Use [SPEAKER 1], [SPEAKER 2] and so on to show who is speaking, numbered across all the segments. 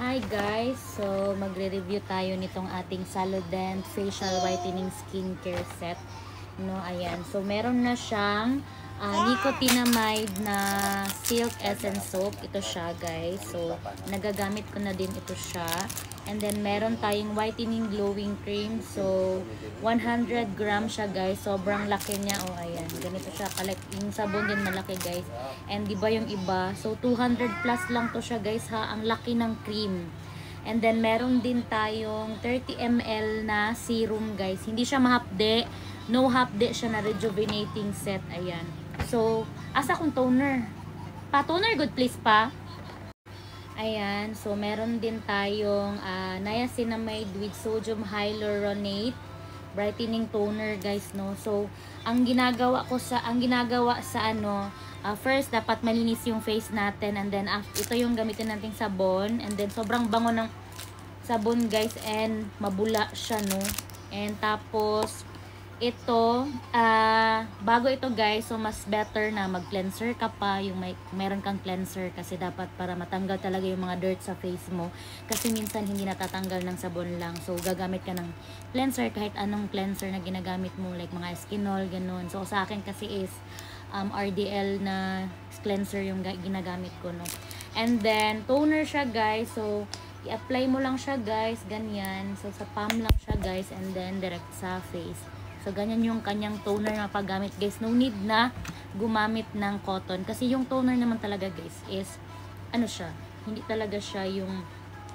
[SPEAKER 1] Hi guys! So, magre-review tayo nitong ating Saludent Facial Whitening Skincare Set. No, ayan. So, meron na siyang nicotinamide na Silk Essence Soap. Ito siya guys. So, nagagamit ko na din ito siya. And then, meron tayong whitening glowing cream. So, 100 grams siya guys. Sobrang laki niya. O, ayan. Ganito siya. Yung sabon din malaki guys. And di ba yung iba? So, 200 plus lang to siya guys ha. Ang laki ng cream. And then, meron din tayong 30 ml na serum guys. Hindi siya mahapde. No hapde siya na rejuvenating set. Ayan. So, asa kong toner? Pa-toner good please pa. Ayan, so meron din tayong niacinamide with sodium hyaluronate brightening toner guys no. So ang ginagawa sa first dapat malinis yung face natin, and then ito yung gamitin nating sabon, and then sobrang bango ng sabon guys, and mabula siya no. And tapos ito, bago ito guys, so mas better na mag-cleanser ka pa, yung meron kang cleanser, kasi dapat para matanggal talaga yung mga dirt sa face mo, kasi minsan hindi natatanggal ng sabon lang. So gagamit ka ng cleanser, kahit anong cleanser na ginagamit mo, like mga Eskinol, ganun. So sa akin kasi is RDL na cleanser yung ginagamit ko no. And then toner siya guys, so i-apply mo lang siya guys, ganyan. So sa palm lang siya guys, and then direct sa face. So, ganyan yung kanyang toner na paggamit, guys. No need na gumamit ng cotton. Kasi yung toner naman talaga, guys, is, ano siya, hindi talaga siya yung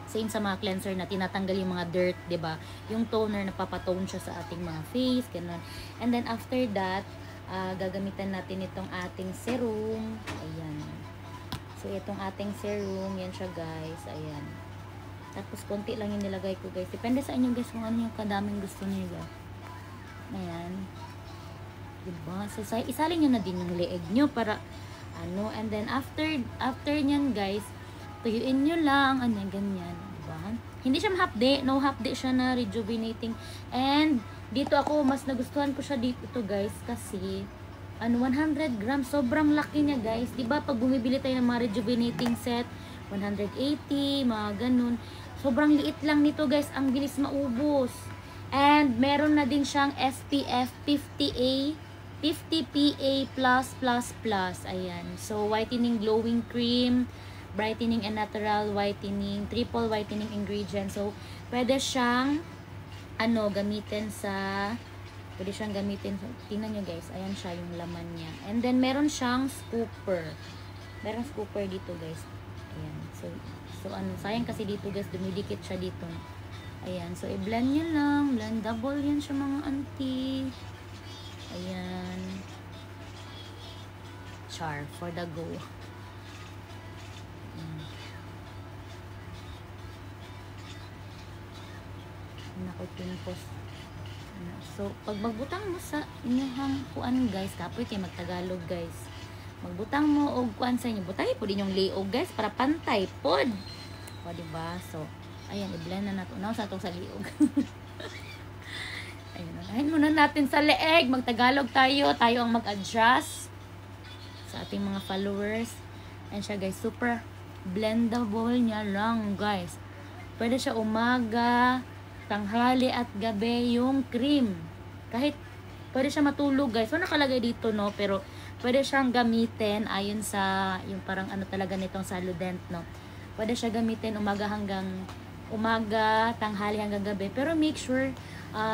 [SPEAKER 1] same sa mga cleanser na tinatanggal yung mga dirt, ba diba? Yung toner na papatone siya sa ating mga face, ganun. And then, after that, gagamitan natin itong ating serum. Ayan. So, itong ating serum, yan siya, guys. Ayan. Tapos, konti lang yung nilagay ko, guys. Depende sa inyo, guys, kung ano yung kadaming gusto niyo, guys. Ayan. Diba? So, isalin nyo na din yung leeg nyo para, and then, after nyan, guys, tuyuin nyo lang, ganyan. Diba? Hindi siya mahapde. No hapde siya na rejuvenating. And, dito ako, mas nagustuhan ko siya dito, guys, kasi, 100 grams. Sobrang laki niya, guys. Diba, pag bumibili tayo ng mga rejuvenating set, 180, mga ganun. Sobrang liit lang nito, guys. Ang bilis maubos. And meron na din siyang SPF 50A, 50PA+++. Ayan. So, whitening glowing cream, brightening and natural whitening, triple whitening ingredient. So, pwede siyang gamitin tingnan nyo guys. Ayan siya yung laman niya. And then, meron siyang scooper. Meron scooper dito guys. Ayan. So sayang kasi dito guys, dumidikit siya dito. Ayan, so i-blend nyo lang. Blendable yan siya mga auntie. Ayan. Char for the go. Naku, pimpos. So, pag magbutang mo sa inyong kuan guys, kapoy kayo magtagalog guys. Magbutang mo og kuan sa inyo. Butay po din yung liog guys para pantay pod. O diba? So, ayan, i-blend na natin. Sa itong sa liog. Ayan muna natin sa leeg. Magtagalog tayo. Tayo ang mag-adjust sa ating mga followers. Ayan siya guys. Super blendable niya lang guys. Pwede siya umaga, tanghali at gabi yung cream. Kahit pwede siya matulog guys. So nakalagay dito no. Pero pwede siyang gamitin ayon sa yung parang talaga nitong Saludent no. Pwede siya gamitin umaga, tanghali hanggang gabi. Pero make sure,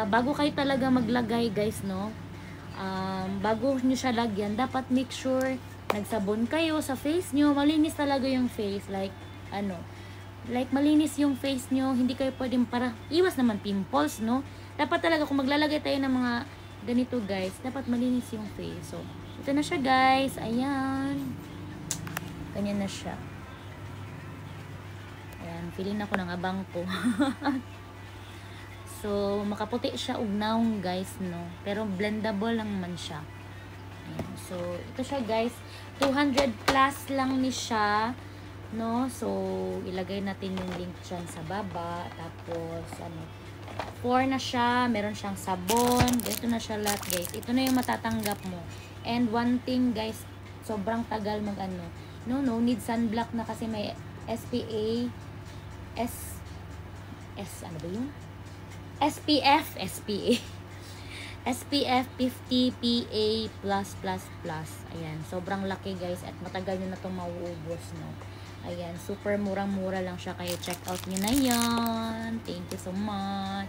[SPEAKER 1] bago kayo talaga maglagay guys, no? Bago nyo siya lagyan, dapat make sure, nagsabon kayo sa face nyo. Malinis talaga yung face. Like malinis yung face nyo. Hindi kayo pwedeng para, iwas naman pimples, no? Dapat talaga, kung maglalagay tayo ng mga ganito guys, dapat malinis yung face. So, ito na siya guys. Ayan. Ganyan na siya. Ayan, feeling ako ng abang ko. So, makaputi siya ugnaw guys, no? Pero blendable lang man siya. Ayan. So, ito siya guys. 200 plus lang ni siya, no? So, ilagay natin yung link dyan sa baba. Tapos, 4 na siya. Meron siyang sabon. Ito na siya lahat guys. Ito na yung matatanggap mo. And one thing guys, sobrang tagal no need sunblock na kasi may SPA ano ba yun? SPF, SPF 50 PA+++. Ayan, sobrang laki guys at matagal nyo na itong mauubos, no? Ayan, super murang-mura lang siya kaya check out nyo na yan. Thank you so much.